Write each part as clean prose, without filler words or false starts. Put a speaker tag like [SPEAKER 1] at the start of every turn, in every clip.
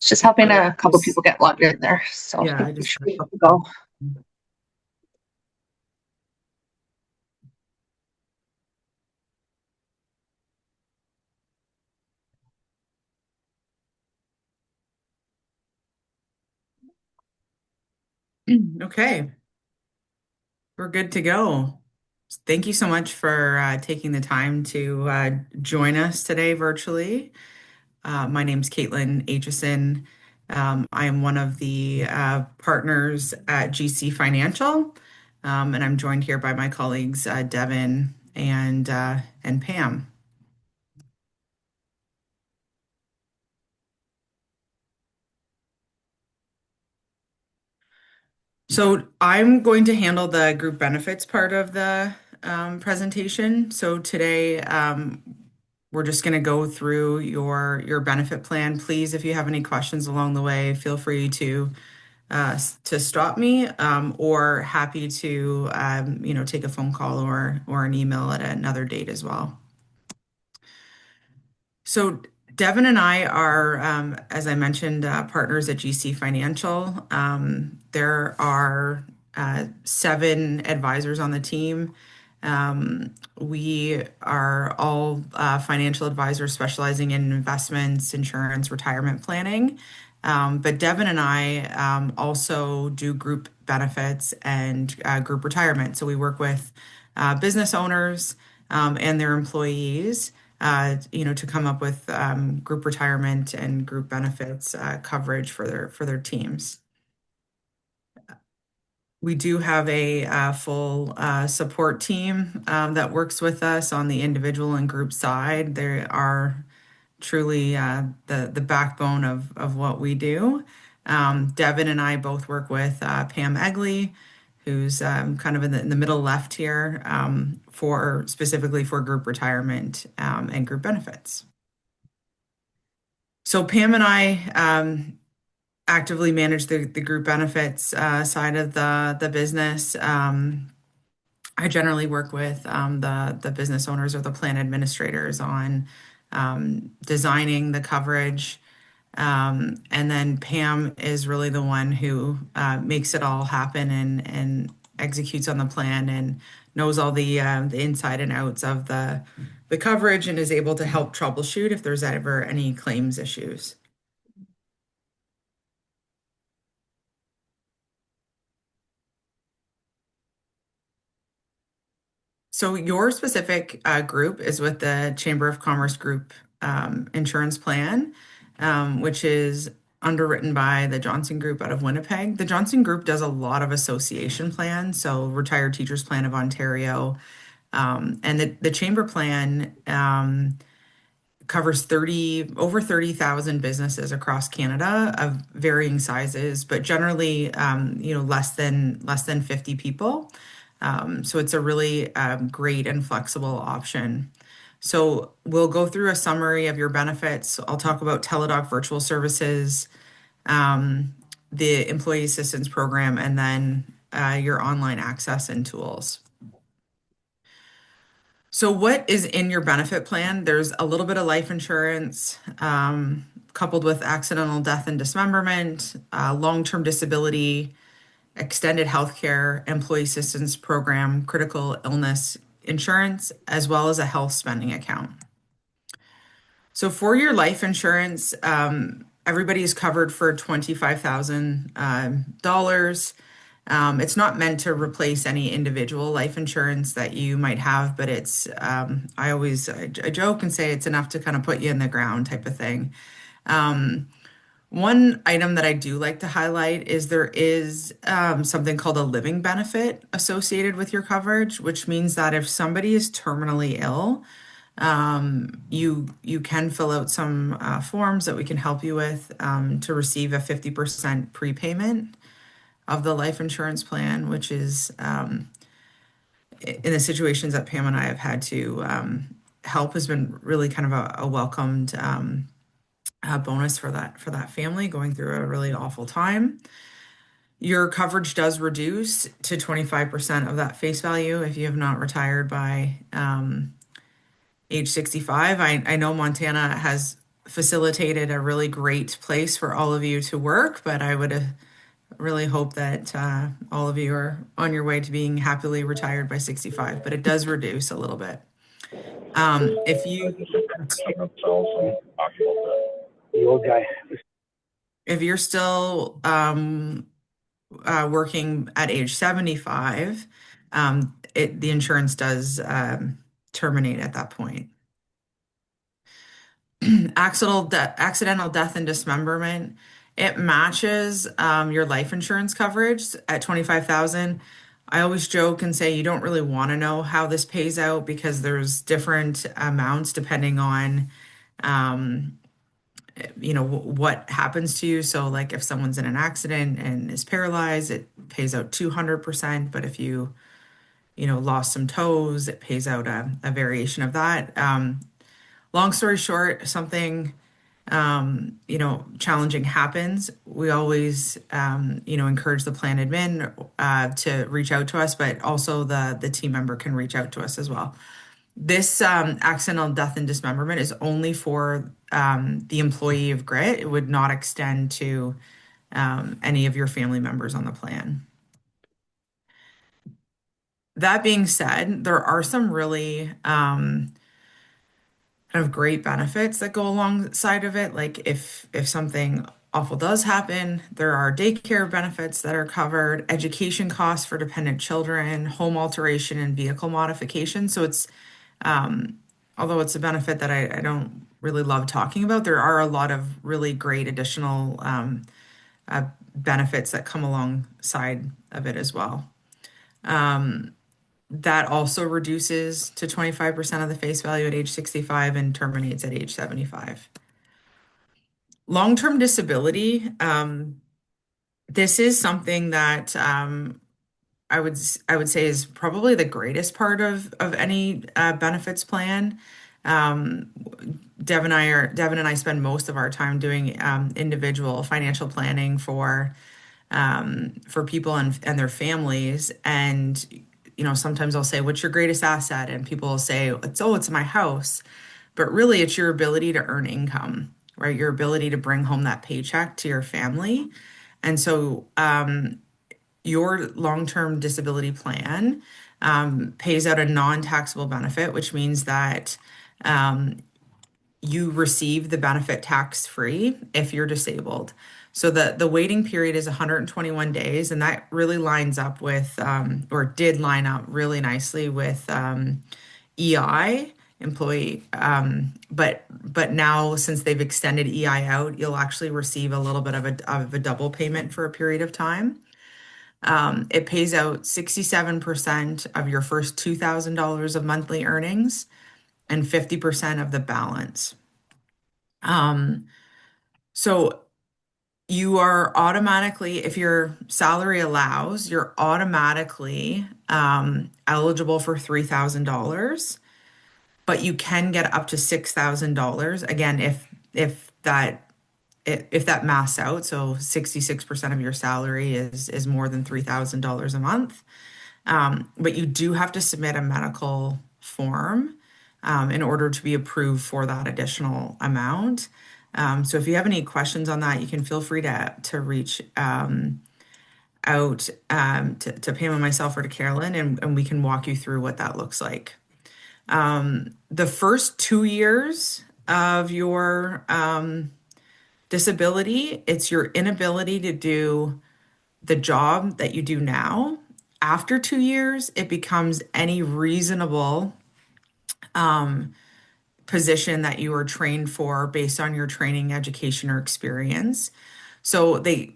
[SPEAKER 1] Just helping
[SPEAKER 2] I
[SPEAKER 1] a couple
[SPEAKER 2] just,
[SPEAKER 1] people get logged in there. So I
[SPEAKER 2] yeah,
[SPEAKER 1] think
[SPEAKER 2] I
[SPEAKER 1] we
[SPEAKER 2] just
[SPEAKER 1] should be able to go.
[SPEAKER 2] okay, we're good to go. Thank you so much for taking the time to join us today virtually. My name's Caitlin Aitchison. I am one of the partners at GC Financial, and I'm joined here by my colleagues Devin and Pam. So I'm going to handle the group benefits part of the presentation. So today we're just going to go through your benefit plan. Please, if you have any questions along the way, feel free to stop me, or happy to take a phone call or an email at another date as well. So Devin and I are, as I mentioned, partners at GC Financial. There are 7 advisors on the team. We are all financial advisors specializing in investments, insurance, retirement planning. But Devin and I also do group benefits and group retirement. So we work with business owners and their employees, to come up with group retirement and group benefits coverage for their teams. We do have a full support team that works with us on the individual and group side. They are truly the backbone of what we do. Devin and I both work with Pam Egley, who's kind of in the middle left here, for specifically for group retirement and group benefits. So Pam and I actively manage the group benefits side of the business. I generally work with the business owners or the plan administrators on designing the coverage. And then Pam is really the one who makes it all happen and executes on the plan and knows all the inside and outs of the coverage and is able to help troubleshoot if there's ever any claims issues. So your specific group is with the Chamber of Commerce Group insurance plan, which is underwritten by the Johnson Group out of Winnipeg. The Johnson Group does a lot of association plans, so Retired Teachers Plan of Ontario, and the Chamber plan covers over 30,000 businesses across Canada of varying sizes, but generally, less than 50 people. So it's a really great and flexible option. So we'll go through a summary of your benefits. I'll talk about Teladoc virtual services, the employee assistance program, and then your online access and tools. So what is in your benefit plan? There's a little bit of life insurance, coupled with accidental death and dismemberment, long-term disability, extended healthcare, employee assistance program, critical illness insurance, as well as a health spending account. So for your life insurance, everybody is covered for $25,000. It's not meant to replace any individual life insurance that you might have, but I joke and say it's enough to kind of put you in the ground type of thing. One item that I do like to highlight is there is something called a living benefit associated with your coverage, which means that if somebody is terminally ill, you can fill out some forms that we can help you with to receive a 50% prepayment of the life insurance plan, which is in the situations that Pam and I have had to help has been really kind of a welcomed bonus for that family going through a really awful time. Your coverage does reduce to 25% of that face value if you have not retired by age 65. I know Montana has facilitated a really great place for all of you to work, but I would really hope that all of you are on your way to being happily retired by 65, but it does reduce a little bit. If you
[SPEAKER 3] The old guy.
[SPEAKER 2] if you're still working at age 75, the insurance does terminate at that point. Accidental death and dismemberment, it matches your life insurance coverage at 25,000. I always joke and say you don't really want to know how this pays out because there's different amounts depending on what happens to you. So like if someone's in an accident and is paralyzed, it pays out 200%. But if you lost some toes, it pays out a variation of that. Long story short, something challenging happens, we always encourage the plan admin to reach out to us, but also the team member can reach out to us as well. This accidental death and dismemberment is only for the employee of Grit. It would not extend to any of your family members on the plan. That being said, there are some really kind of great benefits that go alongside of it. Like if something awful does happen, there are daycare benefits that are covered, education costs for dependent children, home alteration and vehicle modification. So although it's a benefit that I don't really love talking about, there are a lot of really great additional benefits that come alongside of it as well. That also reduces to 25% of the face value at age 65 and terminates at age 75. Long-term disability, this is something that I would say is probably the greatest part of any benefits plan. Devin and I spend most of our time doing individual financial planning for people and their families. And sometimes I'll say, "What's your greatest asset?" And people will say, "It's my house." But really, it's your ability to earn income, right? Your ability to bring home that paycheck to your family. And so, your long-term disability plan pays out a non-taxable benefit, which means that you receive the benefit tax-free if you're disabled. So the waiting period is 121 days, and that really lines up with, or did line up really nicely with EI employee. But now since they've extended EI out, you'll actually receive a little bit of a double payment for a period of time. It pays out 67% of your first $2,000 of monthly earnings and 50% of the balance. So you are automatically, if your salary allows, you're automatically eligible for $3,000, but you can get up to $6,000 again if that maths out. So 66% of your salary is more than $3,000 a month. But you do have to submit a medical form in order to be approved for that additional amount. So if you have any questions on that, you can feel free to reach out to Pam and myself or to Carolyn, and we can walk you through what that looks like. The first 2 years of your disability, it's your inability to do the job that you do now. After 2 years, it becomes any reasonable position that you are trained for based on your training, education, or experience. So the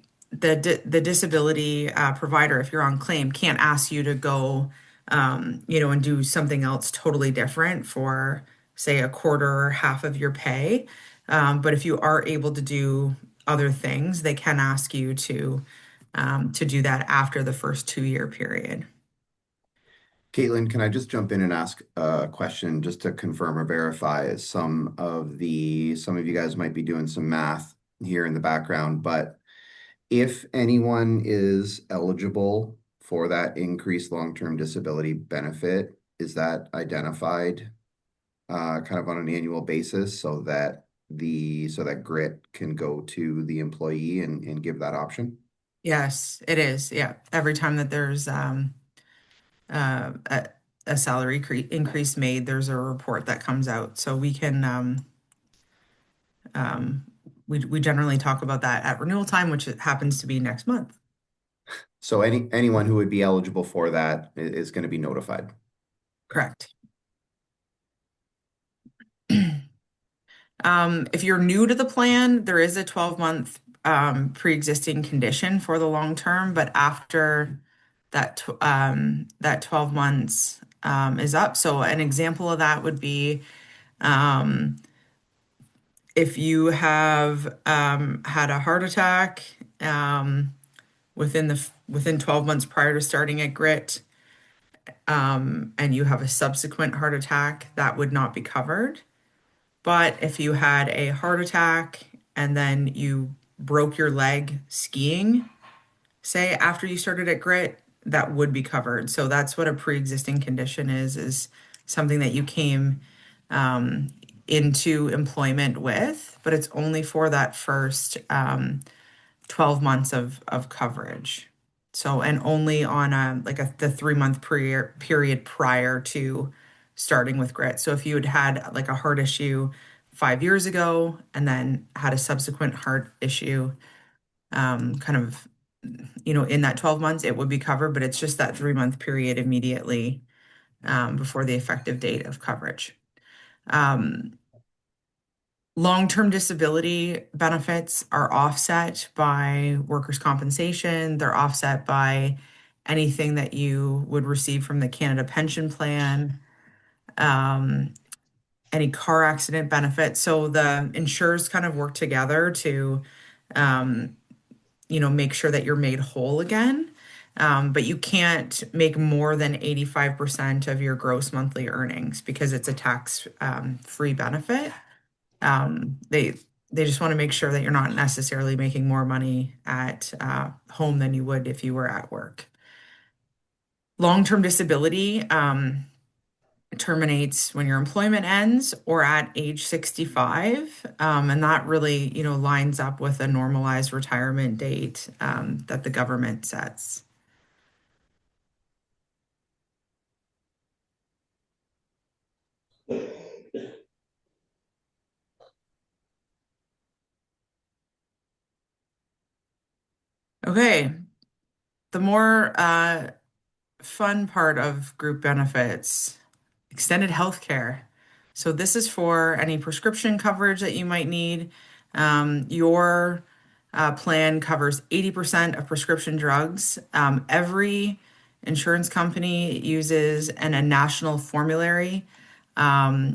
[SPEAKER 2] disability provider, if you're on claim, can't ask you to go, and do something else totally different for, say, a quarter or half of your pay. But if you are able to do other things, they can ask you to do that after the first 2-year period.
[SPEAKER 4] Caitlin, can I just jump in and ask a question just to confirm or verify? Some of you guys might be doing some math here in the background, but if anyone is eligible for that increased long-term disability benefit, is that identified kind of on an annual basis so that so that grit can go to the employee and give that option?
[SPEAKER 2] Yes, it is. Yeah. Every time that there's uh, a, a salary increase made, there's a report that comes out. So we can um, we generally talk about that at renewal time, which it happens to be next month.
[SPEAKER 4] So anyone who would be eligible for that is going to be notified.
[SPEAKER 2] Correct. If you're new to the plan, there is a 12-month pre-existing condition for the long term, but after that 12 months is up. So an example of that would be um, if you have had a heart attack within 12 months prior to starting at Grit, and you have a subsequent heart attack, that would not be covered. But if you had a heart attack and then you broke your leg skiing, say after you started at Grit, that would be covered. So that's what a pre-existing condition is something that you came into employment with, but it's only for that first 12 months of coverage. So, and only on the 3 month period prior to starting with Grit. So if you had like a heart issue 5 years ago and then had a subsequent heart issue, kind of, in that 12 months, it would be covered, but it's just that 3 month period immediately before the effective date of coverage. Long-term disability benefits are offset by workers' compensation. They're offset by anything that you would receive from the Canada Pension Plan, any car accident benefits. So the insurers kind of work together to, make sure that you're made whole again. But you can't make more than 85% of your gross monthly earnings because it's a tax free benefit. They just want to make sure that you're not necessarily making more money at home than you would if you were at work. Long-term disability terminates when your employment ends or at age 65, and that really, lines up with a normalized retirement date that the government sets. Okay, the more fun part of group benefits, extended health care. So this is for any prescription coverage that you might need. Your plan covers 80% of prescription drugs. Every insurance company uses a national formulary,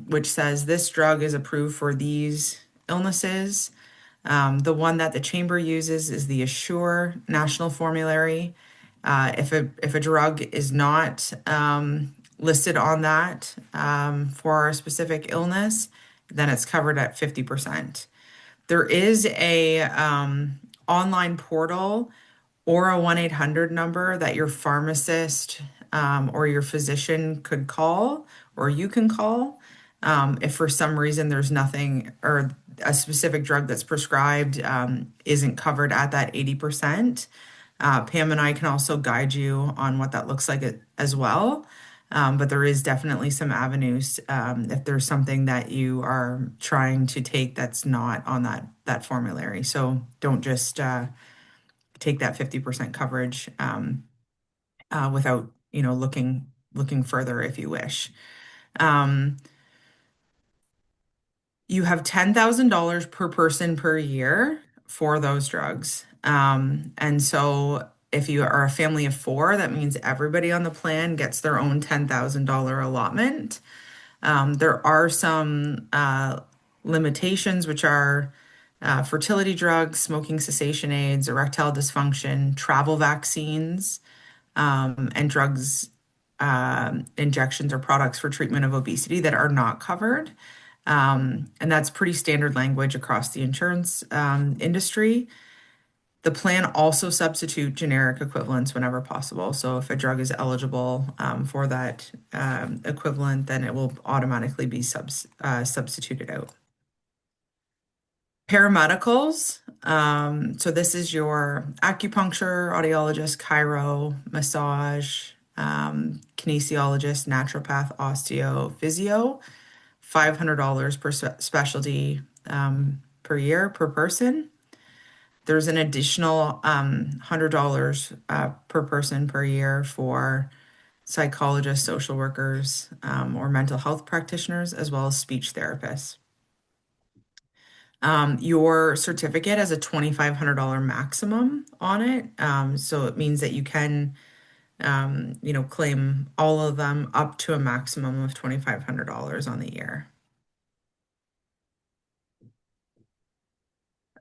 [SPEAKER 2] which says this drug is approved for these illnesses. The one that the chamber uses is the Assure National Formulary. If a drug is not listed on that for a specific illness, then it's covered at 50%. There is a online portal or a 1-800 number that your pharmacist or your physician could call, or you can call if for some reason there's nothing or a specific drug that's prescribed isn't covered at that 80%. Pam and I can also guide you on what that looks like as well. But there is definitely some avenues if there's something that you are trying to take that's not on that formulary. So don't just take that 50% coverage without looking further if you wish. You have $10,000 per person per year for those drugs. And so if you are a family of four, that means everybody on the plan gets their own $10,000 allotment. There are some limitations, which are fertility drugs, smoking cessation aids, erectile dysfunction, travel vaccines, and drugs, injections or products for treatment of obesity that are not covered. And that's pretty standard language across the insurance industry. The plan also substitute generic equivalents whenever possible. So if a drug is eligible for that equivalent, then it will automatically be substituted out. Paramedicals. So this is your acupuncture, audiologist, chiro, massage, kinesiologist, naturopath, osteo, physio. $500 per specialty per year per person. There's an additional $100 per person per year for psychologists, social workers, or mental health practitioners, as well as speech therapists. Your certificate has a $2,500 maximum on it. So it means that you can, claim all of them up to a maximum of $2,500 on the year.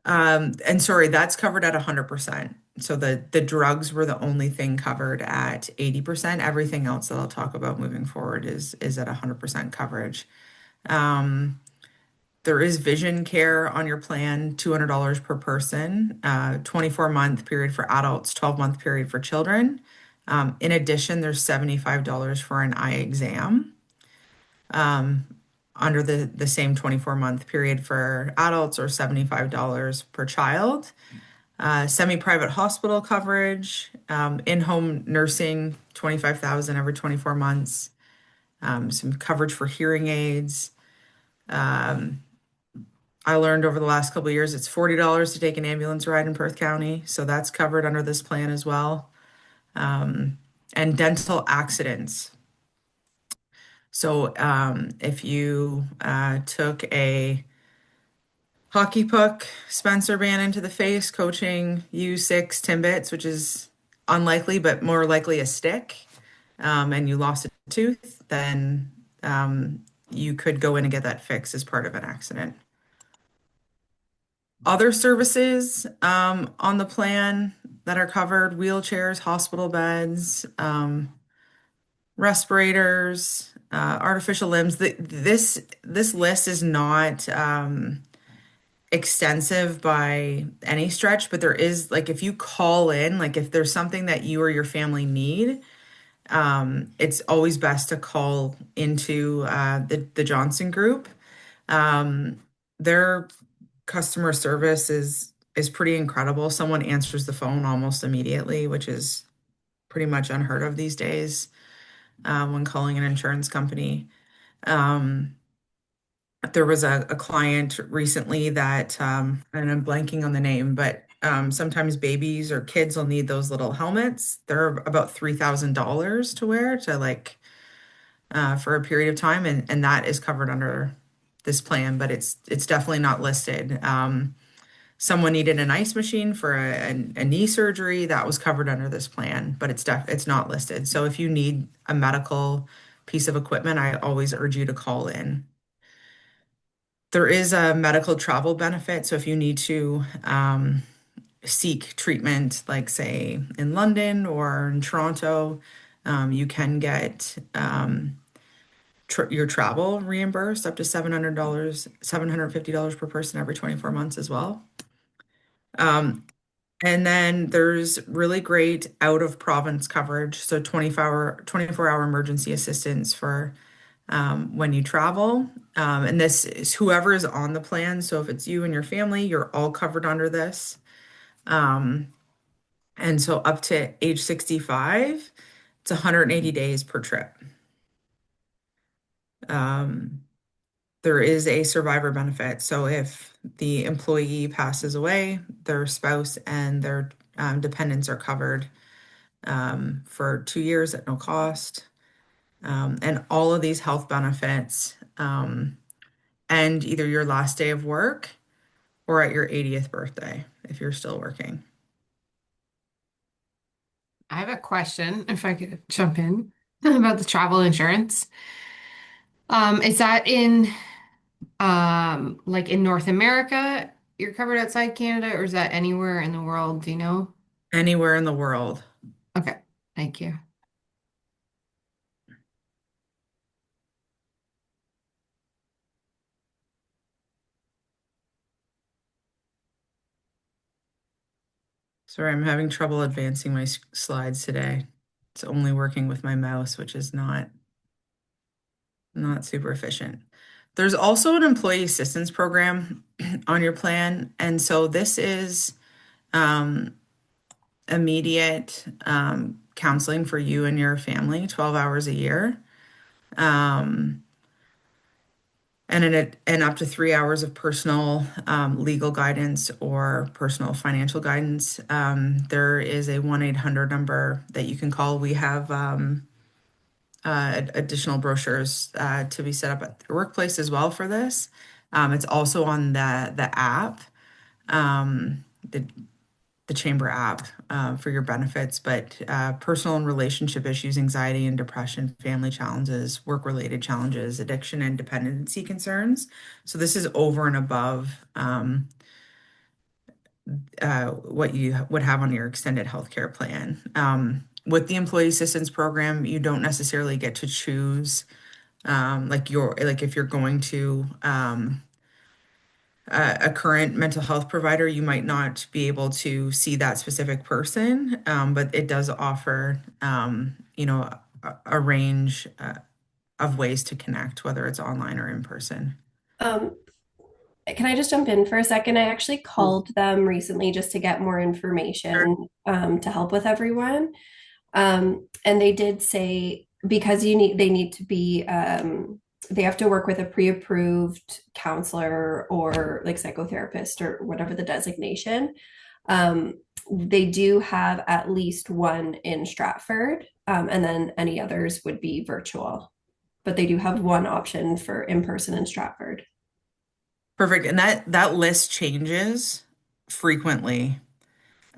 [SPEAKER 2] And sorry, that's covered at 100%. So the drugs were the only thing covered at 80%. Everything else that I'll talk about moving forward is at 100% coverage. There is vision care on your plan, $200 per person, 24-month period for adults, 12-month period for children. In addition, there's $75 for an eye exam. Under the same 24-month period for adults, or $75 per child. Semi-private hospital coverage, in-home nursing, $25,000 every 24 months. Some coverage for hearing aids. I learned over the last couple of years it's $40 to take an ambulance ride in Perth County, so that's covered under this plan as well. And dental accidents. So if you took a hockey puck, Spencer Bannon into the face, coaching U6 Timbits, which is unlikely, but more likely a stick, and you lost a tooth, then you could go in and get that fixed as part of an accident. Other services on the plan that are covered: wheelchairs, hospital beds, respirators, artificial limbs. This list is not extensive by any stretch, but there is, like, if you call in, like if there's something that you or your family need, it's always best to call into the Johnson Group. Their customer service is pretty incredible. Someone answers the phone almost immediately, which is pretty much unheard of these days when calling an insurance company. There was a client recently that, and I'm blanking on the name, but sometimes babies or kids will need those little helmets. They're about $3,000 to wear for a period of time, and that is covered under this plan, but it's definitely not listed. Someone needed an ice machine for a knee surgery that was covered under this plan, but it's not listed. So if you need a medical piece of equipment, I always urge you to call in. There is a medical travel benefit. So if you need to seek treatment, like say in London or in Toronto, you can get your travel reimbursed up to $700, $750 per person every 24 months as well. And then there's really great out of province coverage. So 24-hour emergency assistance for when you travel. And this is whoever is on the plan. So if it's you and your family, you're all covered under this. And so up to age 65, it's 180 days per trip. There is a survivor benefit. So if the employee passes away, their spouse and their dependents are covered for 2 years at no cost. And all of these health benefits end either your last day of work or at your 80th birthday if you're still working.
[SPEAKER 5] I have a question, if I could jump in, about the travel insurance. Is that in like in North America, you're covered outside Canada, or is that anywhere in the world? Do you know?
[SPEAKER 2] Anywhere in the world.
[SPEAKER 5] Okay, thank you.
[SPEAKER 2] Sorry, I'm having trouble advancing my slides today. It's only working with my mouse, which is not super efficient. There's also an employee assistance program on your plan, and so this is um, immediate counseling for you and your family, 12 hours a year, um, and up to 3 hours of personal legal guidance or personal financial guidance. There is a 1-800 number that you can call. We have additional brochures to be set up at the workplace as well for this. It's also on the app, um, the Chamber app for your benefits, but personal and relationship issues, anxiety and depression, family challenges, work-related challenges, addiction and dependency concerns. So this is over and above what you would have on your extended healthcare plan. With the employee assistance program, you don't necessarily get to choose like if you're going to a current mental health provider, you might not be able to see that specific person, but it does offer, a range of ways to connect, whether it's online or in person.
[SPEAKER 6] Um, can I just jump in for a second? I actually called them recently just to get more information to help with everyone. And they did say because they need to be they have to work with a pre-approved counselor or like psychotherapist or whatever the designation. Um, they do have at least one in Stratford, and then any others would be virtual. But they do have one option for in person in Stratford.
[SPEAKER 2] Perfect. And that list changes frequently.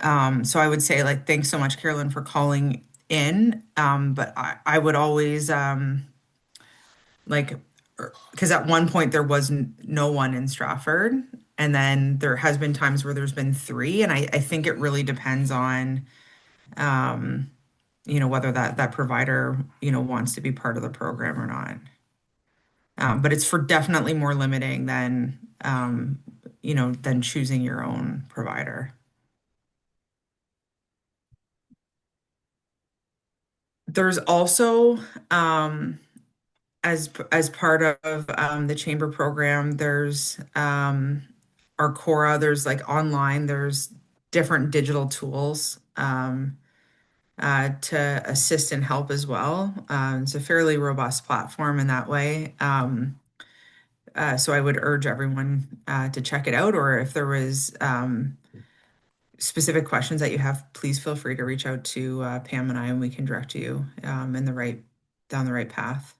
[SPEAKER 2] So I would say like, thanks so much, Carolyn, for calling in. But I would always like, because at one point there was no one in Stratford, and then there has been times where there's been three, and I think it really depends on, whether that provider, wants to be part of the program or not. But it's for definitely more limiting than choosing your own provider. There's also, as part of the chamber program, there's our Cora, there's like online, there's different digital tools to assist and help as well. It's a fairly robust platform in that way. So I would urge everyone to check it out, or if there was specific questions that you have, please feel free to reach out to Pam and I, and we can direct you down the right path.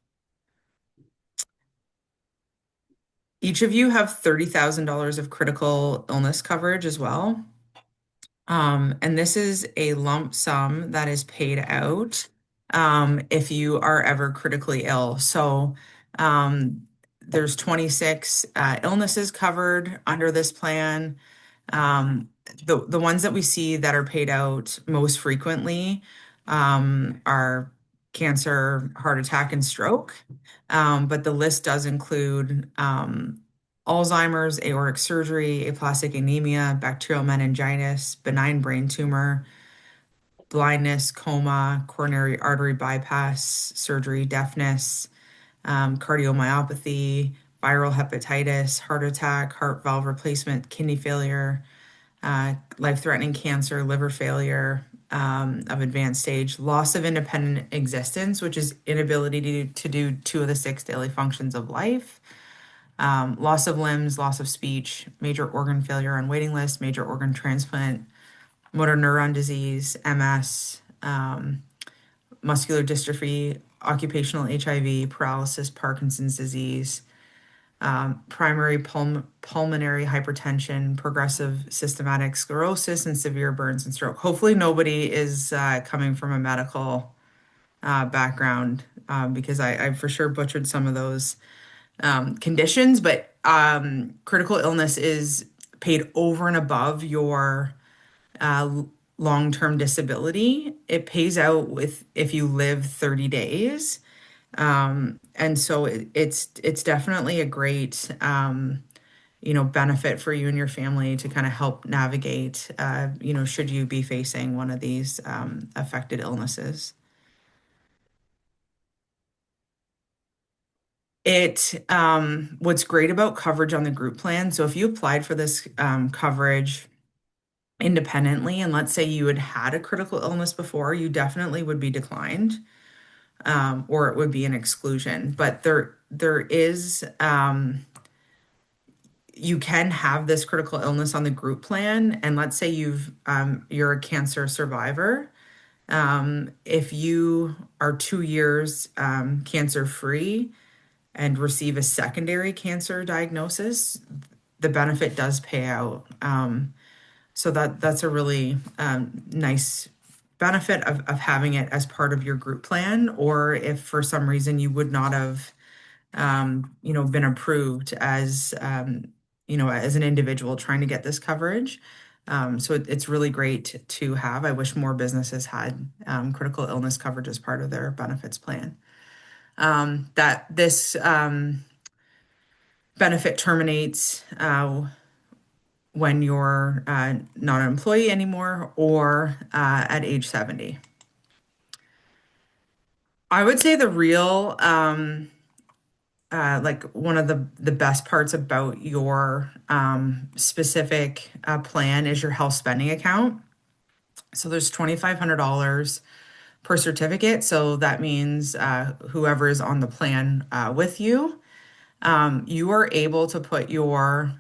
[SPEAKER 2] Each of you have $30,000 of critical illness coverage as well. And this is a lump sum that is paid out if you are ever critically ill. So there's 26 illnesses covered under this plan. The ones that we see that are paid out most frequently are cancer, heart attack, and stroke. But the list does include Alzheimer's, aortic surgery, aplastic anemia, bacterial meningitis, benign brain tumor, blindness, coma, coronary artery bypass surgery, deafness, cardiomyopathy, viral hepatitis, heart attack, heart valve replacement, kidney failure, life-threatening cancer, liver failure of advanced stage, loss of independent existence, which is inability to do 2 of the 6 daily functions of life, loss of limbs, loss of speech, major organ failure on waiting list, major organ transplant, motor neuron disease, MS, muscular dystrophy, occupational HIV, paralysis, Parkinson's disease, primary pulmonary hypertension, progressive systematic sclerosis, and severe burns and stroke. Hopefully nobody is coming from a medical background because I for sure butchered some of those conditions, but critical illness is paid over and above your long-term disability. It pays out if you live 30 days. And so it's definitely a great benefit for you and your family to kind of help navigate should you be facing one of these affected illnesses. What's great about coverage on the group plan, so if you applied for this coverage independently, and let's say you had had a critical illness before, you definitely would be declined, or it would be an exclusion. But there is, you can have this critical illness on the group plan, and let's say you're a cancer survivor. If you are 2 years cancer free and receive a secondary cancer diagnosis, the benefit does pay out. So that's a really nice benefit of having it as part of your group plan, or if for some reason you would not have, been approved as, as an individual trying to get this coverage. So it's really great to have. I wish more businesses had critical illness coverage as part of their benefits plan. That this benefit terminates when you're not an employee anymore or at age 70. I would say the real, like one of the best parts about your specific plan is your health spending account. So there's $2,500 per certificate. So that means whoever is on the plan with you, you are able to put your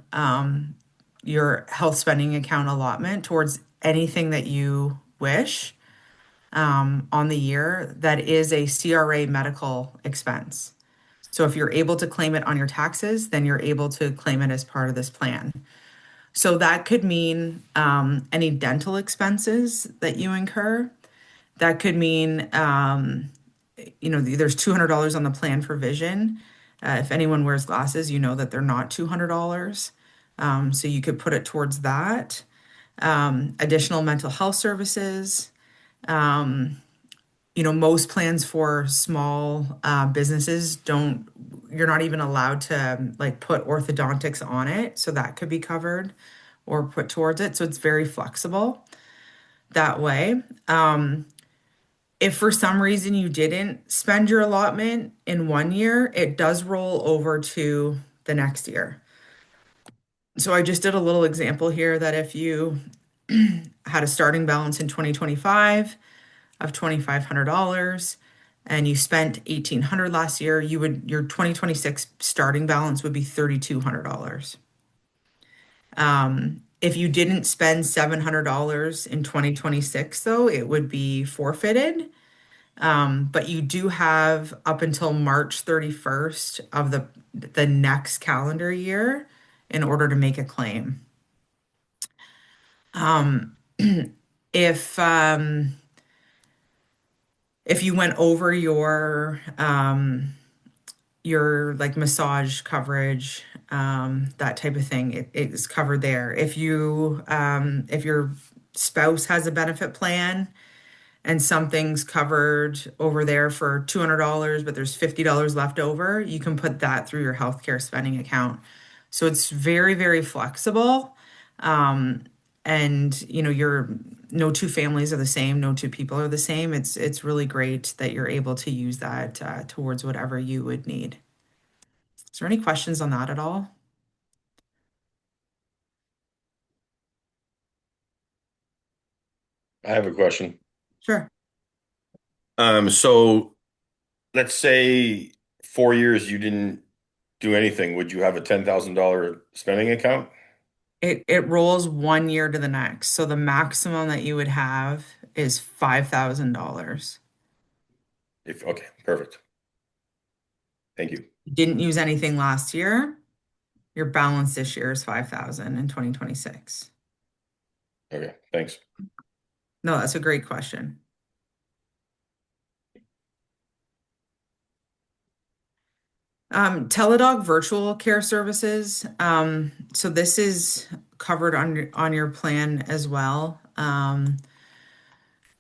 [SPEAKER 2] health spending account allotment towards anything that you wish on the year that is a CRA medical expense. So if you're able to claim it on your taxes, then you're able to claim it as part of this plan. So that could mean any dental expenses that you incur. That could mean, there's $200 on the plan for vision. If anyone wears glasses, you know that they're not $200. So you could put it towards that. Additional mental health services. Most plans for small businesses you're not even allowed to like put orthodontics on it. So that could be covered or put towards it. So it's very flexible that way. If for some reason you didn't spend your allotment in 1 year, it does roll over to the next year. So I just did a little example here that if you had a starting balance in 2025 of $2,500 and you spent $1,800 last year, your 2026 starting balance would be $3,200. If you didn't spend $700 in 2026, though, it would be forfeited. But you do have up until March 31st of the next calendar year in order to make a claim. If you went over your like massage coverage, that type of thing, it is covered there. If your spouse has a benefit plan and something's covered over there for $200, but there's $50 left over, you can put that through your healthcare spending account. So it's very, very flexible. And no two families are the same, no two people are the same. It's really great that you're able to use that towards whatever you would need. Is there any questions on that at all?
[SPEAKER 7] I have a question.
[SPEAKER 2] Sure.
[SPEAKER 7] So let's say 4 years you didn't do anything. Would you have a $10,000 spending account?
[SPEAKER 2] It rolls 1 year to the next. So the maximum that you would have is $5,000.
[SPEAKER 7] Okay, perfect. Thank you.
[SPEAKER 2] Didn't use anything last year, your balance this year is $5,000 in 2026.
[SPEAKER 7] Okay, thanks.
[SPEAKER 2] No, that's a great question. Teledog virtual care services. So this is covered on your plan as well.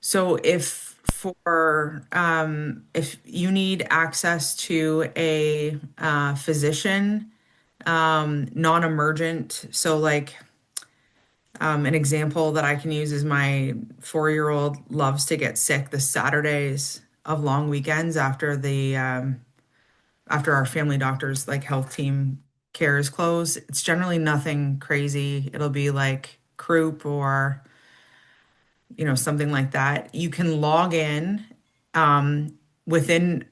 [SPEAKER 2] So if you need access to a physician, non-emergent, so like an example that I can use is my 4-year-old loves to get sick the Saturdays of long weekends after after our family doctor's like health team care is closed. It's generally nothing crazy. It'll be like croup or something like that. You can log in within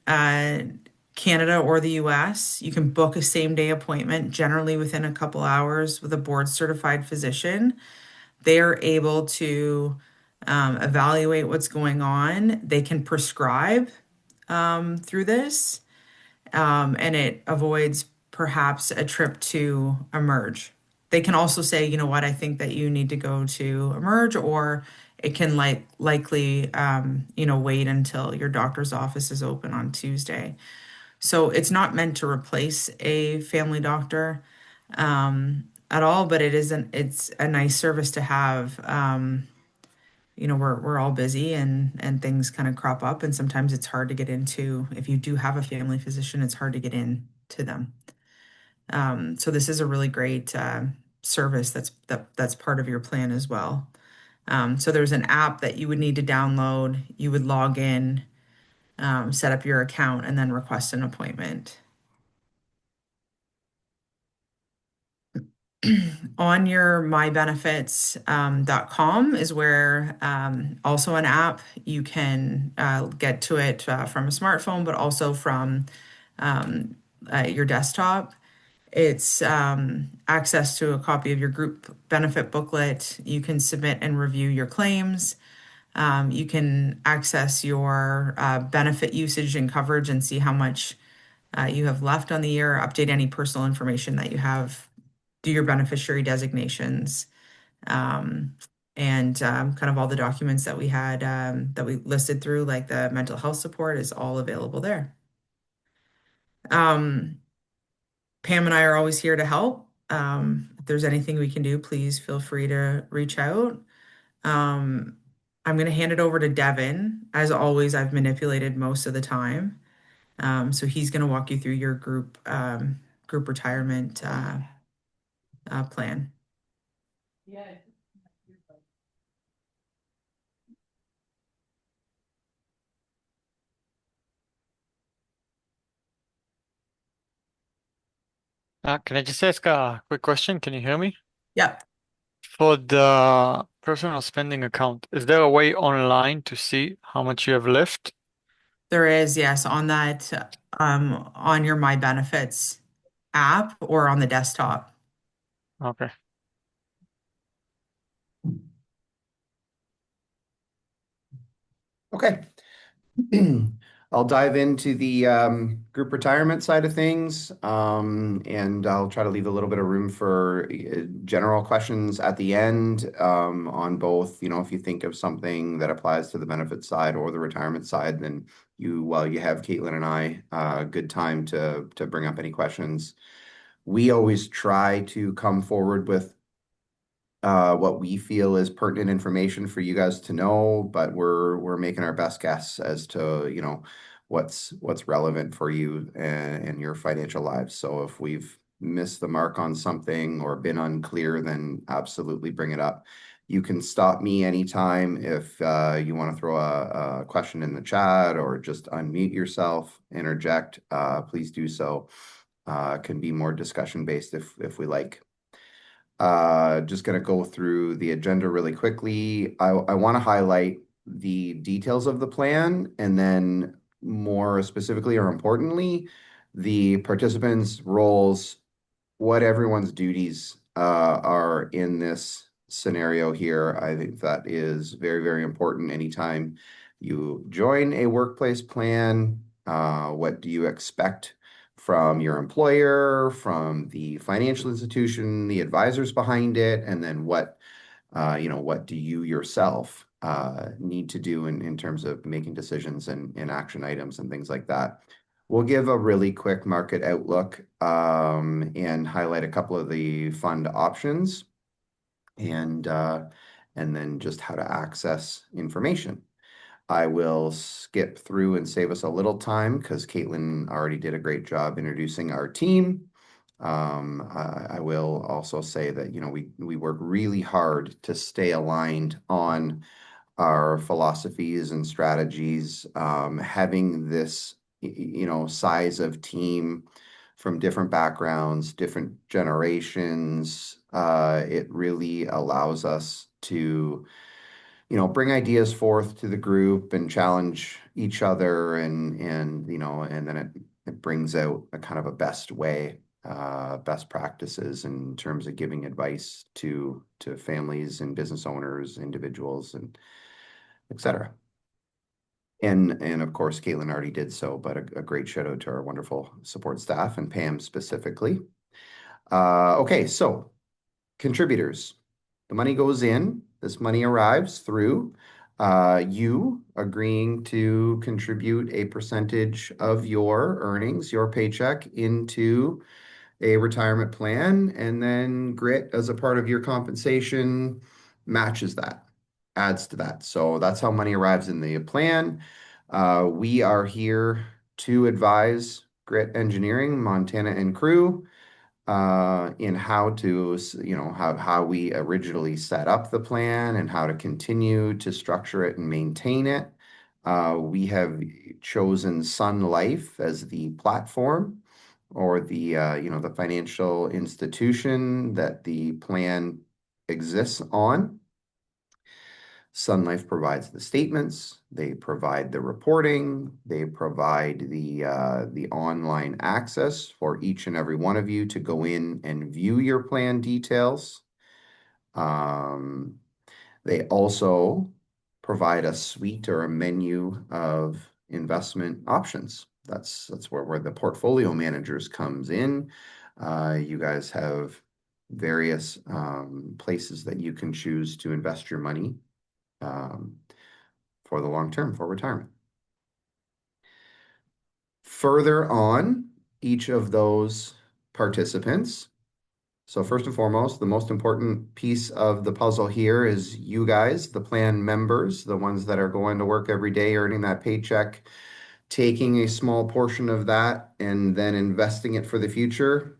[SPEAKER 2] Canada or the US. You can book a same day appointment, generally within a couple hours, with a board certified physician. They are able to evaluate what's going on. They can prescribe through this, and it avoids perhaps a trip to Emerge. They can also say, you know what, I think that you need to go to Emerge, or it can likely wait until your doctor's office is open on Tuesday. So it's not meant to replace a family doctor at all, but it's a nice service to have. We're all busy and things kind of crop up, and sometimes it's hard to get into. If you do have a family physician, it's hard to get in to them. So this is a really great service that's part of your plan as well. So there's an app that you would need to download. You would log in, set up your account, and then request an appointment. On your mybenefits.com is where also an app. You can get to it from a smartphone, but also from your desktop. It's access to a copy of your group benefit booklet. You can submit and review your claims. You can access your benefit usage and coverage and see how much you have left on the year, update any personal information that you have, do your beneficiary designations, and kind of all the documents that we had that we listed through, like the mental health support, is all available there. Pam and I are always here to help. If there's anything we can do, please feel free to reach out. I'm going to hand it over to Devin. As always, I've manipulated most of the time. So he's going to walk you through your group retirement plan.
[SPEAKER 8] Can I just ask a quick question? Can you hear me?
[SPEAKER 2] Yep.
[SPEAKER 8] For the personal spending account, is there a way online to see how much you have left?
[SPEAKER 2] There is, yes, on that, on your My Benefits app or on the desktop.
[SPEAKER 8] Okay.
[SPEAKER 4] Okay. I'll dive into the group retirement side of things, and I'll try to leave a little bit of room for general questions at the end on both. If you think of something that applies to the benefit side or the retirement side, then you have Caitlin and I, good time to bring up any questions. We always try to come forward with what we feel is pertinent information for you guys to know, but we're making our best guess as to what's relevant for you and your financial lives. So if we've missed the mark on something or been unclear, then absolutely bring it up. You can stop me anytime if you want to throw a question in the chat or just unmute yourself, interject. Please do so. Can be more discussion based if we like. Just going to go through the agenda really quickly. I want to highlight the details of the plan, and then more specifically or importantly, the participants' roles, what everyone's duties are in this scenario here. I think that is very, very important. Anytime you join a workplace plan, what do you expect from your employer, from the financial institution, the advisors behind it, and then what do you yourself need to do in terms of making decisions and action items and things like that. We'll give a really quick market outlook and highlight a couple of the fund options and then just how to access information. I will skip through and save us a little time because Caitlin already did a great job introducing our team. I will also say that we work really hard to stay aligned on our philosophies and strategies. Having this size of team from different backgrounds, different generations. It really allows us to bring ideas forth to the group and challenge each other, and then it brings out a kind of a best practices in terms of giving advice to families and business owners, individuals, and etc. And of course, Caitlin already did so, but a great shout out to our wonderful support staff and Pam specifically. Okay, so contributors. The money goes in. This money arrives through you agreeing to contribute a percentage of your earnings, your paycheck, into a retirement plan, and then Grit, as a part of your compensation, matches that, adds to that. So that's how money arrives in the plan. We are here to advise Grit Engineering, Montana and crew in how to, how we originally set up the plan and how to continue to structure it and maintain it. We have chosen Sun Life as the platform, or the financial institution that the plan exists on. Sun Life provides the statements, they provide the reporting, they provide the online access for each and every one of you to go in and view your plan details. They also provide a suite or a menu of investment options. That's where the portfolio managers comes in. You guys have various places that you can choose to invest your money for the long term, for retirement. Further on each of those participants. So first and foremost, the most important piece of the puzzle here is you guys, the plan members, the ones that are going to work every day, earning that paycheck, taking a small portion of that and then investing it for the future.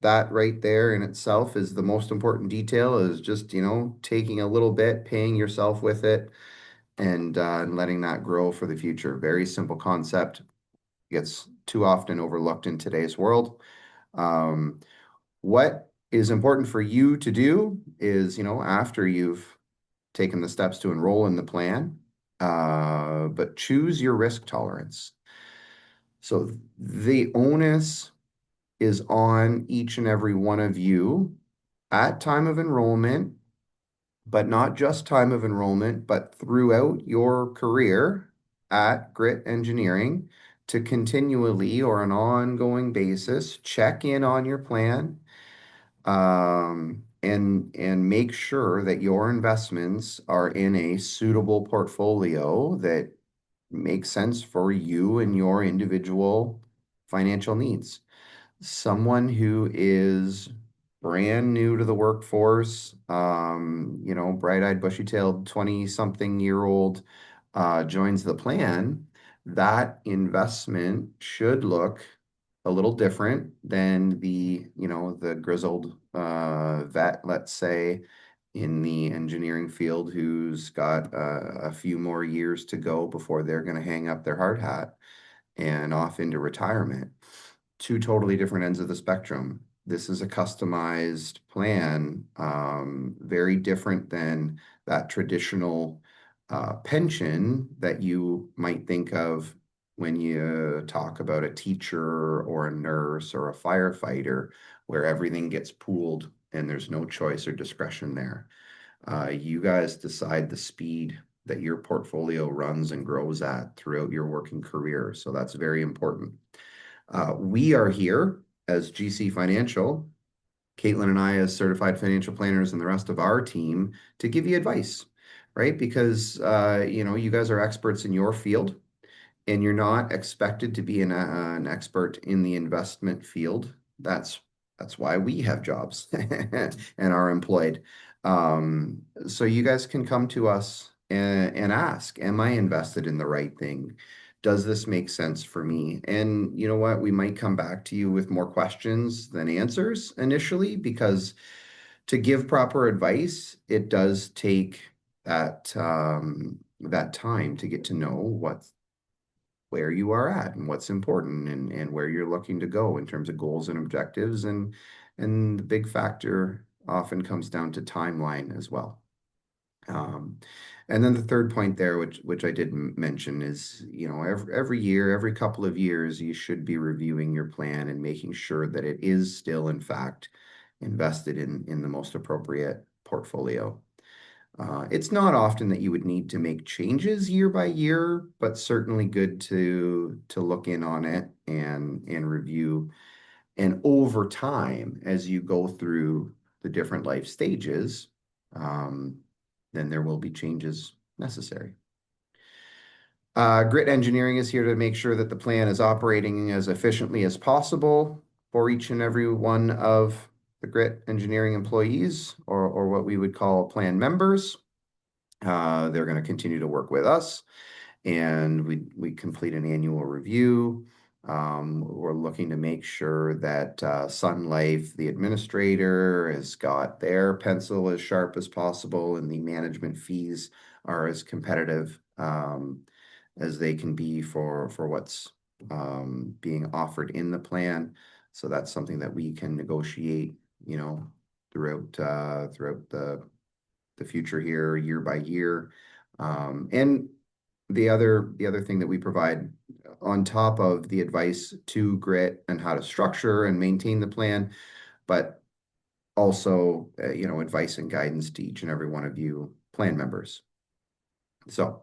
[SPEAKER 4] That right there in itself is the most important detail, is just, taking a little bit, paying yourself with it, and letting that grow for the future. Very simple concept. Gets too often overlooked in today's world. What is important for you to do is, after you've taken the steps to enroll in the plan, but choose your risk tolerance. So the onus is on each and every one of you at time of enrollment, but not just time of enrollment, but throughout your career at Grit Engineering, to continually or an ongoing basis check in on your plan, and make sure that your investments are in a suitable portfolio that makes sense for you and your individual financial needs. Someone who is brand new to the workforce, bright-eyed, bushy-tailed, 20-something-year-old joins the plan, that investment should look a little different than the grizzled vet, let's say, in the engineering field, who's got a few more years to go before they're going to hang up their hard hat and off into retirement. Two totally different ends of the spectrum. This is a customized plan, very different than that traditional pension that you might think of when you talk about a teacher or a nurse or a firefighter, where everything gets pooled and there's no choice or discretion there. You guys decide the speed that your portfolio runs and grows at throughout your working career. So that's very important. We are here as GC Financial, Caitlin and I as certified financial planners, and the rest of our team, to give you advice, right? Because, you guys are experts in your field, and you're not expected to be an expert in the investment field. That's why we have jobs and are employed. So you guys can come to us and ask, am I invested in the right thing? Does this make sense for me? And you know what? We might come back to you with more questions than answers initially, because to give proper advice, it does take that time to get to know where you are at and what's important and where you're looking to go in terms of goals and objectives. And the big factor often comes down to timeline as well. And then the third point there, which I did mention, is, you know, every year, every couple of years, you should be reviewing your plan and making sure that it is still, in fact, invested in the most appropriate portfolio. It's not often that you would need to make changes year by year, but certainly good to look in on it and review. And over time, as you go through the different life stages, then there will be changes necessary. Grit Engineering is here to make sure that the plan is operating as efficiently as possible for each and every one of the Grit Engineering employees, or what we would call plan members. They're going to continue to work with us, and we complete an annual review. We're looking to make sure that Sun Life, the administrator, has got their pencil as sharp as possible, and the management fees are as competitive as they can be for what's being offered in the plan. So that's something that we can negotiate, you know, throughout the future here, year by year. And the other thing that we provide on top of the advice to Grit and how to structure and maintain the plan, but also, you know, advice and guidance to each and every one of you plan members. So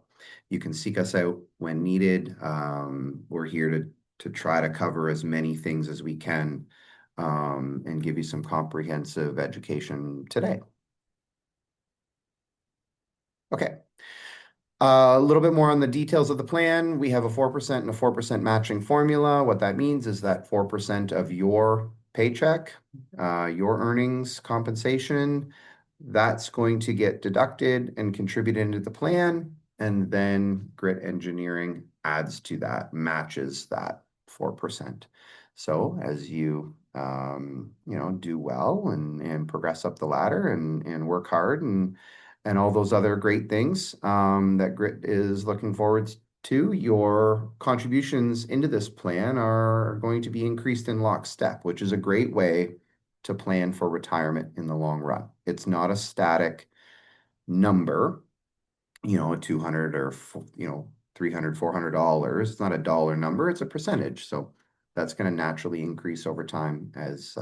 [SPEAKER 4] you can seek us out when needed. We're here to try to cover as many things as we can, and give you some comprehensive education today. Okay. A little bit more on the details of the plan. We have a 4% and a 4% matching formula. What that means is that 4% of your paycheck, your earnings compensation, that's going to get deducted and contributed into the plan. And then Grit Engineering adds to that, matches that 4%. So as you, you know, do well and progress up the ladder and work hard and all those other great things that Grit is looking forward to, your contributions into this plan are going to be increased in lockstep, which is a great way to plan for retirement in the long run. It's not a static number, you know, 200 or, you know, $300, $400. It's not a dollar number, it's a percentage. So that's going to naturally increase over time as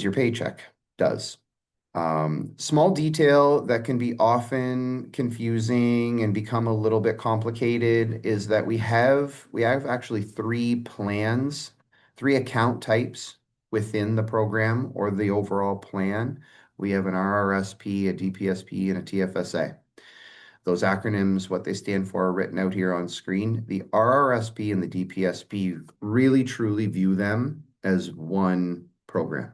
[SPEAKER 4] your paycheck does. Small detail that can be often confusing and become a little bit complicated is that we have actually three plans, three account types within the program or the overall plan. We have an RRSP, a DPSP, and a TFSA. Those acronyms, what they stand for, are written out here on screen. The RRSP and the DPSP really truly view them as one program.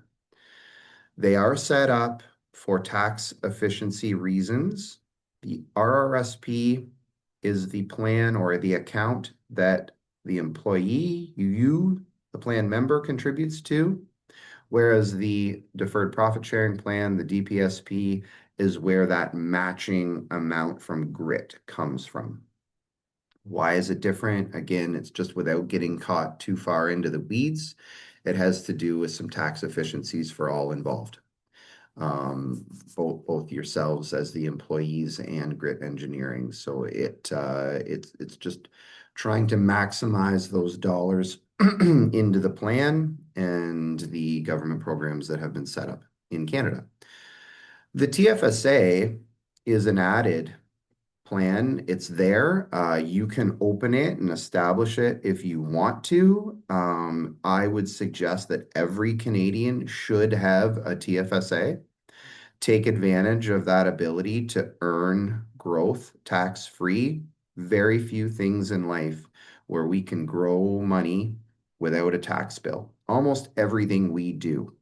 [SPEAKER 4] They are set up for tax efficiency reasons. The RRSP is the plan or the account that the employee, the plan member, contributes to, whereas the deferred profit sharing plan, the DPSP, is where that matching amount from Grit comes from. Why is it different? Again, it's just without getting caught too far into the weeds. It has to do with some tax efficiencies for all involved. Both yourselves as the employees and Grit Engineering. So it's just trying to maximize those dollars into the plan and the government programs that have been set up in Canada. The TFSA is an added plan. It's there. You can open it and establish it if you want to. I would suggest that every Canadian should have a TFSA. Take advantage of that ability to earn growth tax-free. Very few things in life where we can grow money without a tax bill. Almost everything we do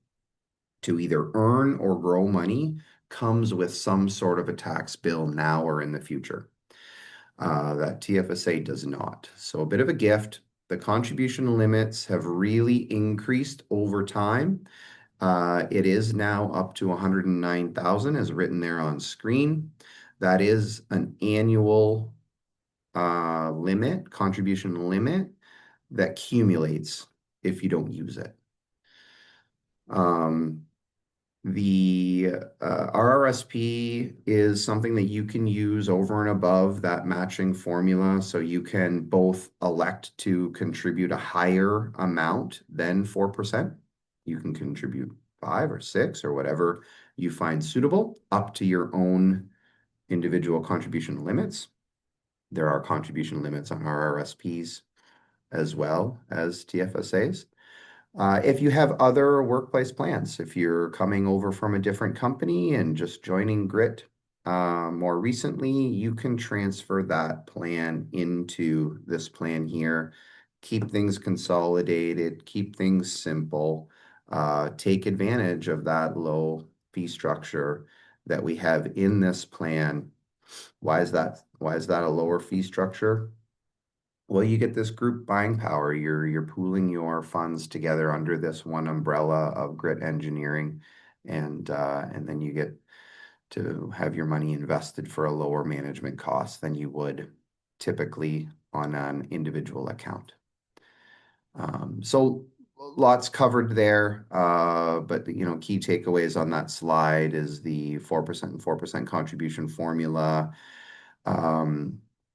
[SPEAKER 4] to either earn or grow money comes with some sort of a tax bill now or in the future. That TFSA does not. So a bit of a gift. The contribution limits have really increased over time. It is now up to 109,000 as written there on screen. That is an annual contribution limit that accumulates if you don't use it. The RRSP is something that you can use over and above that matching formula. So you can both elect to contribute a higher amount than 4%. You can contribute 5 or 6 or whatever you find suitable, up to your own individual contribution limits. There are contribution limits on RRSPs as well as TFSAs. If you have other workplace plans, if you're coming over from a different company and just joining Grit more recently, you can transfer that plan into this plan here. Keep things consolidated, keep things simple, take advantage of that low fee structure that we have in this plan. Why is that a lower fee structure? Well, you get this group buying power. You're pooling your funds together under this one umbrella of Grit Engineering, and then you get to have your money invested for a lower management cost than you would typically on an individual account. So lots covered there, but key takeaways on that slide is the 4% and 4% contribution formula.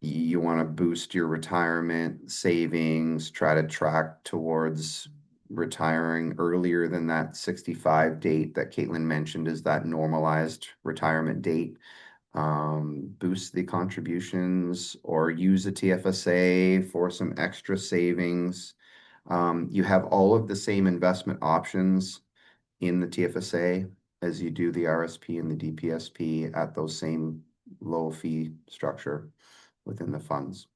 [SPEAKER 4] You want to boost your retirement savings, try to track towards retiring earlier than that 65 date that Caitlin mentioned is that normalized retirement date. Boost the contributions or use a TFSA for some extra savings. You have all of the same investment options in the TFSA as you do the RSP and the DPSP at those same low fee structure within the funds.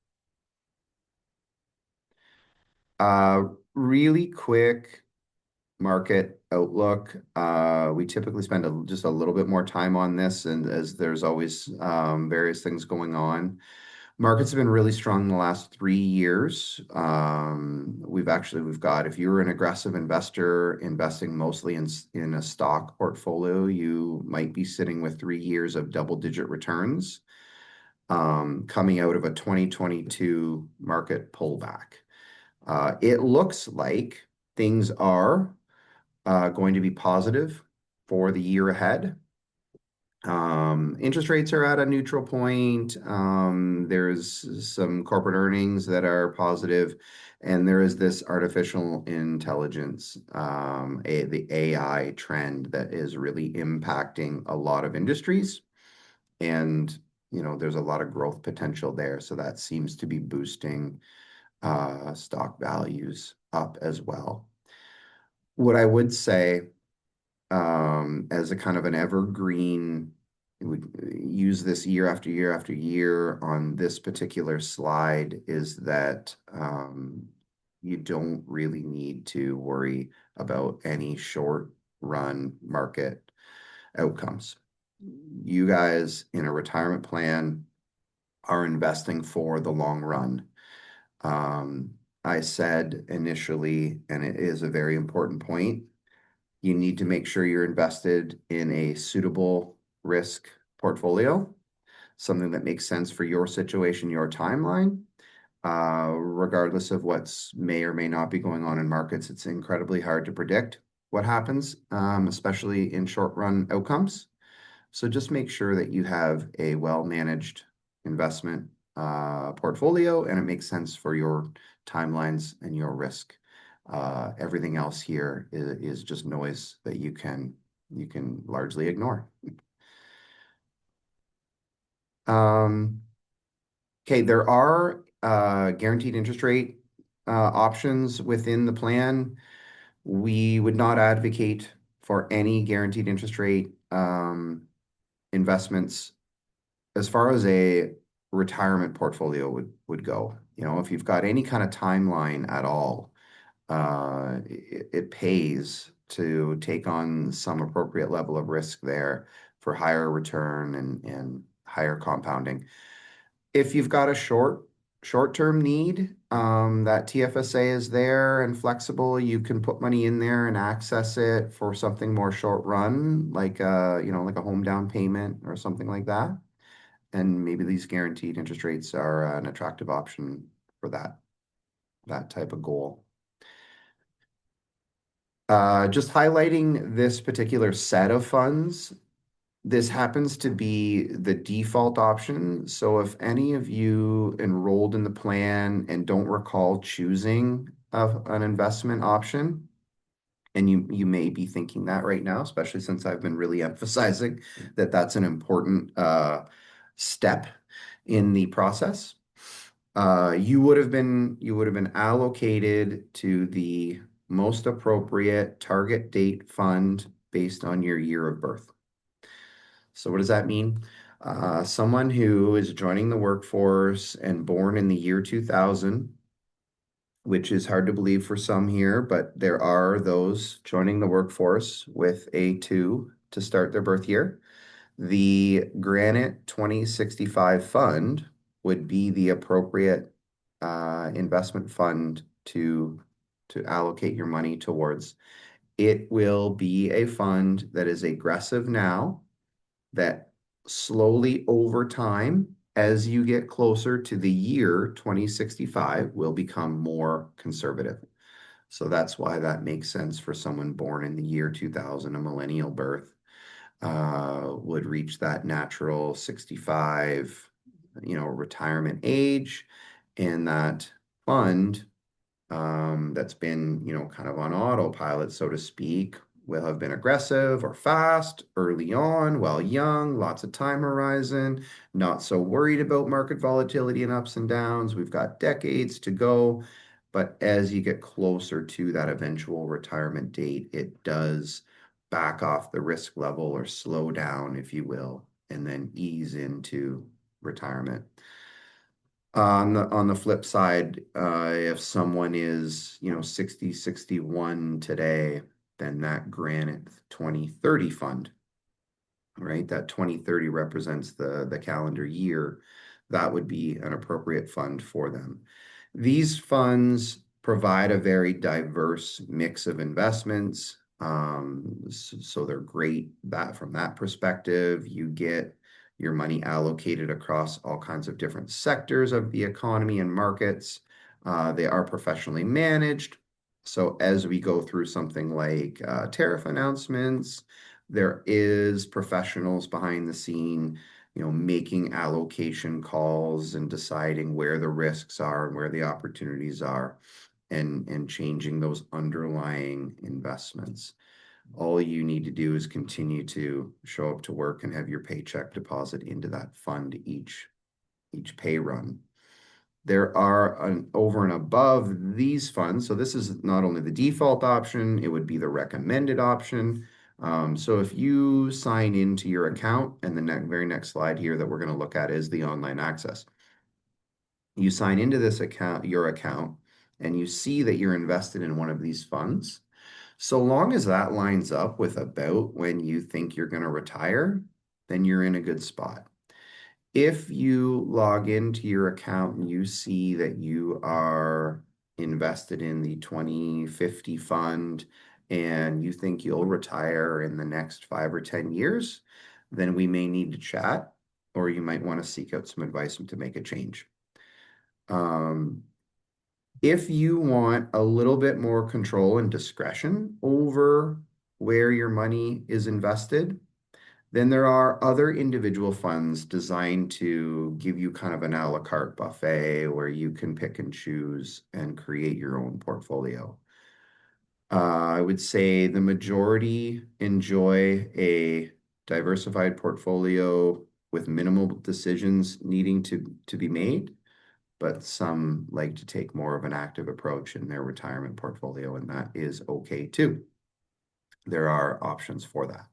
[SPEAKER 4] Really quick market outlook. We typically spend just a little bit more time on this, and as there's always various things going on. Markets have been really strong in the last 3 years. We've got, if you're an aggressive investor investing mostly in a stock portfolio, you might be sitting with 3 years of double-digit returns coming out of a 2022 market pullback. It looks like things are going to be positive for the year ahead. Interest rates are at a neutral point. There's some corporate earnings that are positive, and there is this artificial intelligence, the AI trend that is really impacting a lot of industries. And there's a lot of growth potential there. So that seems to be boosting stock values up as well. What I would say, as a kind of an evergreen, we use this year after year after year on this particular slide, is that you don't really need to worry about any short run market outcomes. You guys in a retirement plan are investing for the long run. I said initially, and it is a very important point, you need to make sure you're invested in a suitable risk portfolio, something that makes sense for your situation, your timeline. Regardless of what's may or may not be going on in markets, it's incredibly hard to predict what happens, especially in short run outcomes. So just make sure that you have a well-managed investment portfolio and it makes sense for your timelines and your risk. Everything else here is just noise that you can largely ignore. Okay, there are guaranteed interest rate options within the plan. We would not advocate for any guaranteed interest rate investments as far as a retirement portfolio would go. If you've got any kind of timeline at all, it pays to take on some appropriate level of risk there for higher return and higher compounding. If you've got a short-term need, that TFSA is there and flexible. You can put money in there and access it for something more short run, like a home down payment or something like that. and maybe these guaranteed interest rates are an attractive option for that type of goal. Just highlighting this particular set of funds. This happens to be the default option. So if any of you enrolled in the plan and don't recall choosing an investment option, and you may be thinking that right now, especially since I've been really emphasizing that that's an important step in the process. You would have been allocated to the most appropriate target date fund based on your year of birth. So what does that mean? Someone who is joining the workforce and born in the year 2000, which is hard to believe for some here, but there are those joining the workforce with a 2 to start their birth year. The Granite 2065 fund would be the appropriate investment fund to allocate your money towards. It will be a fund that is aggressive now, that slowly over time, as you get closer to the year 2065, will become more conservative. So that's why that makes sense for someone born in the year 2000, a millennial birth, would reach that natural 65, retirement age, and that fund that's been, kind of on autopilot, so to speak, will have been aggressive or fast early on while young, lots of time horizon, not so worried about market volatility and ups and downs. We've got decades to go. But as you get closer to that eventual retirement date, it does back off the risk level or slow down, if you will, and then ease into retirement. On the flip side, if someone is, 60, 61 today, then that Granite 2030 fund, right? That 2030 represents the calendar year. That would be an appropriate fund for them. These funds provide a very diverse mix of investments. So they're great from that perspective. You get your money allocated across all kinds of different sectors of the economy and markets. They are professionally managed. So as we go through something like tariff announcements, there is professionals behind the scene, making allocation calls and deciding where the risks are and where the opportunities are, and changing those underlying investments. All you need to do is continue to show up to work and have your paycheck deposit into that fund each pay run. There are over and above these funds. So this is not only the default option, it would be the recommended option. So if you sign into your account, and the very next slide here that we're going to look at is the online access. You sign into this account, your account, and you see that you're invested in one of these funds. So long as that lines up with about when you think you're going to retire, then you're in a good spot. If you log into your account and you see that you are invested in the 2050 fund and you think you'll retire in the next 5 or 10 years, then we may need to chat, or you might want to seek out some advice to make a change. If you want a little bit more control and discretion over where your money is invested, then there are other individual funds designed to give you kind of an a la carte buffet where you can pick and choose and create your own portfolio. I would say the majority enjoy a diversified portfolio with minimal decisions needing to be made, but some like to take more of an active approach in their retirement portfolio, and that is okay too. There are options for that.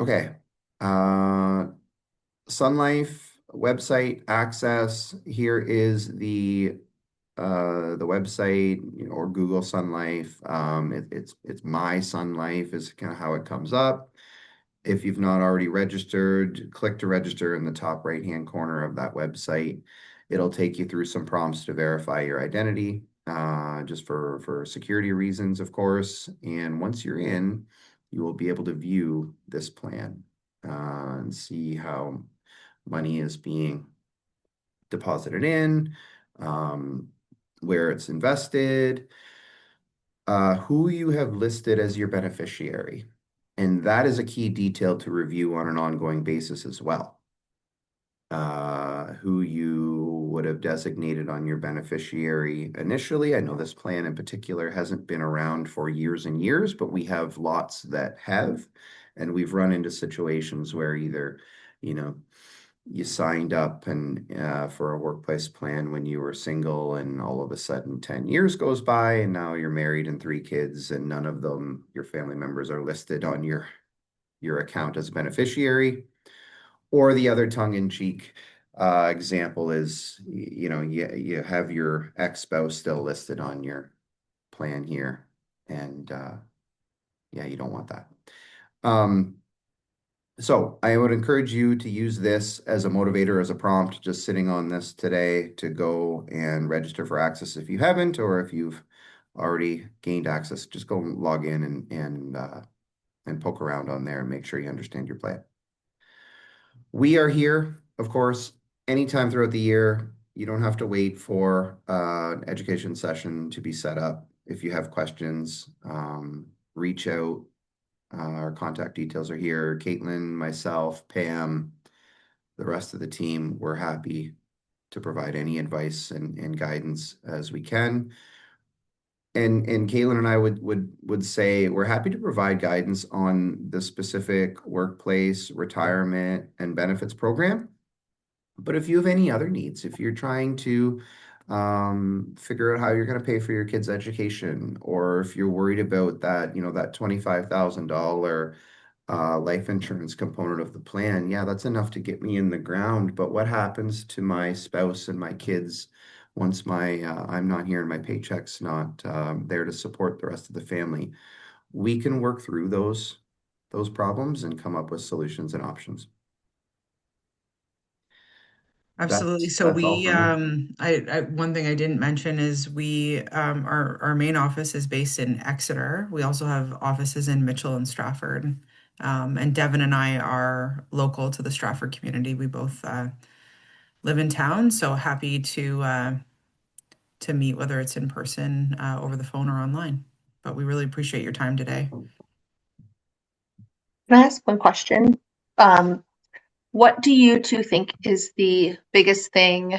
[SPEAKER 4] Okay. Sun Life website access. Here is the website, or Google Sun Life. It's My Sun Life is kind of how it comes up. If you've not already registered, click to register in the top right-hand corner of that website. It'll take you through some prompts to verify your identity, just for security reasons, of course. And once you're in, you will be able to view this plan. and see how money is being deposited in, where it's invested, who you have listed as your beneficiary. And that is a key detail to review on an ongoing basis as well. Who you would have designated on your beneficiary initially. I know this plan in particular hasn't been around for years and years, but we have lots that have. And we've run into situations where either, you signed up and for a workplace plan when you were single, and all of a sudden 10 years goes by and now you're married and 3 kids, and none of them, your family members, are listed on your account as a beneficiary. Or the other tongue-in-cheek example is, you have your ex-spouse still listed on your plan here, and yeah, you don't want that. So I would encourage you to use this as a motivator, as a prompt, just sitting on this today, to go and register for access if you haven't, or if you've already gained access, just go log in and poke around on there and make sure you understand your plan. We are here, of course, anytime throughout the year. You don't have to wait for an education session to be set up. If you have questions, reach out. Our contact details are here. Caitlin, myself, Pam, the rest of the team, we're happy to provide any advice and guidance as we can. And Caitlin and I would say we're happy to provide guidance on the specific workplace, retirement, and benefits program. But if you have any other needs, if you're trying to figure out how you're going to pay for your kids' education, or if you're worried about that, that $25,000 life insurance component of the plan, yeah, that's enough to get me in the ground. But what happens to my spouse and my kids once I'm not here and my paycheck's not there to support the rest of the family? We can work through those problems and come up with solutions and options.
[SPEAKER 2] Absolutely.
[SPEAKER 4] That's
[SPEAKER 2] So
[SPEAKER 4] all
[SPEAKER 2] we,
[SPEAKER 4] from me.
[SPEAKER 2] one thing I didn't mention is our main office is based in Exeter. We also have offices in Mitchell and Stratford. And Devin and I are local to the Stratford community. We both live in town, so happy to meet, whether it's in person, over the phone or online. But we really appreciate your time today.
[SPEAKER 1] Can I ask one question? What do you two think is the biggest thing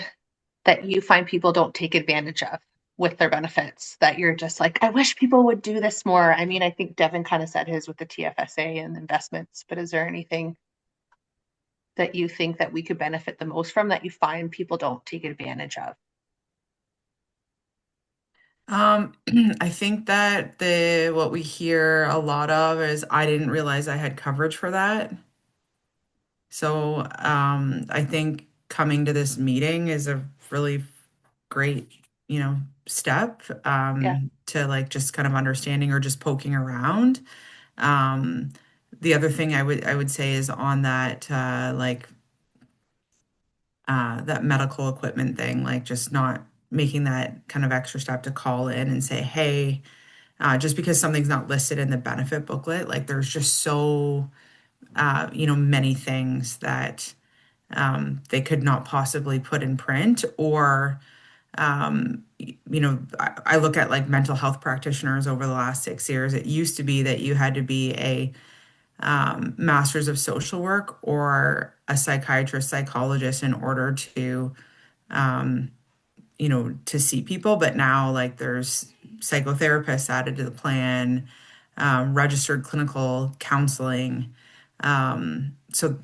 [SPEAKER 1] that you find people don't take advantage of with their benefits, that you're just like, I wish people would do this more? I mean, I think Devin kind of said his with the TFSA and investments, but is there anything that you think that we could benefit the most from that you find people don't take advantage of?
[SPEAKER 2] I think that what we hear a lot of is, I didn't realize I had coverage for that. So I think coming to this meeting is a really great, step
[SPEAKER 1] Yeah.
[SPEAKER 2] to like just kind of understanding or just poking around. The other thing I would say is on that that medical equipment thing, like just not making that kind of extra step to call in and say, hey, just because something's not listed in the benefit booklet, like there's just so many things that they could not possibly put in print. Or I look at like mental health practitioners over the last 6 years. It used to be that you had to be a master's of social work or a psychiatrist, psychologist in order to to see people. But now, like, there's psychotherapists added to the plan, registered clinical counseling. So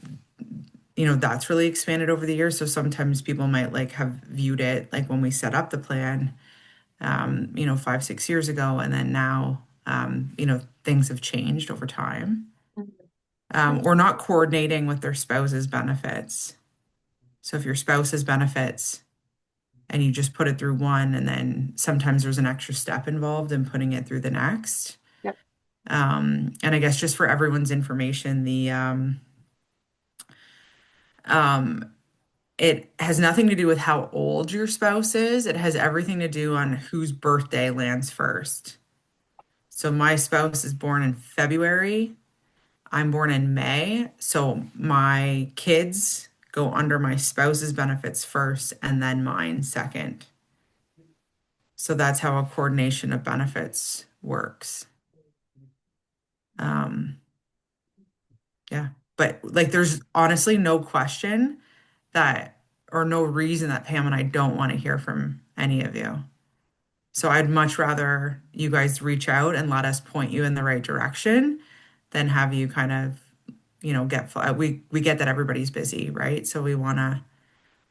[SPEAKER 2] that's really expanded over the years. So sometimes people might like have viewed it like when we set up the plan 5, 6 years ago, and then now things have changed over time. Or not coordinating with their spouse's benefits. So if your spouse's benefits and you just put it through one, and then sometimes there's an extra step involved in putting it through the next.
[SPEAKER 1] Yep.
[SPEAKER 2] And I guess just for everyone's information, it has nothing to do with how old your spouse is. It has everything to do on whose birthday lands first. So my spouse is born in February. I'm born in May, so my kids go under my spouse's benefits first and then mine second. So that's how a coordination of benefits works. Yeah, but like there's honestly no question that, or no reason that Pam and I don't want to hear from any of you. So I'd much rather you guys reach out and let us point you in the right direction than have you kind of, we get that everybody's busy, right? So we want to,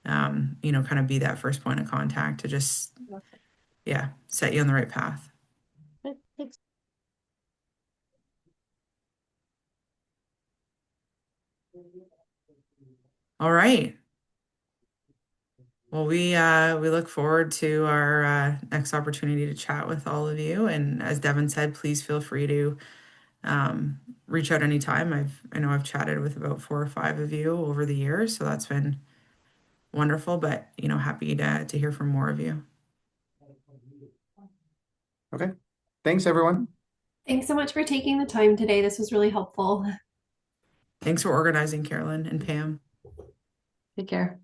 [SPEAKER 2] kind of be that first point of contact to just, yeah, set you on the right path.
[SPEAKER 1] Thanks.
[SPEAKER 2] All right. Well, we look forward to our next opportunity to chat with all of you. And as Devin said, please feel free to reach out anytime. I know I've chatted with about 4 or 5 of you over the years, so that's been wonderful. But happy to hear from more of you.
[SPEAKER 4] Okay. Thanks, everyone.
[SPEAKER 6] Thanks so much for taking the time today. This was really helpful.
[SPEAKER 2] Thanks for organizing, Carolyn and Pam.
[SPEAKER 1] Take care.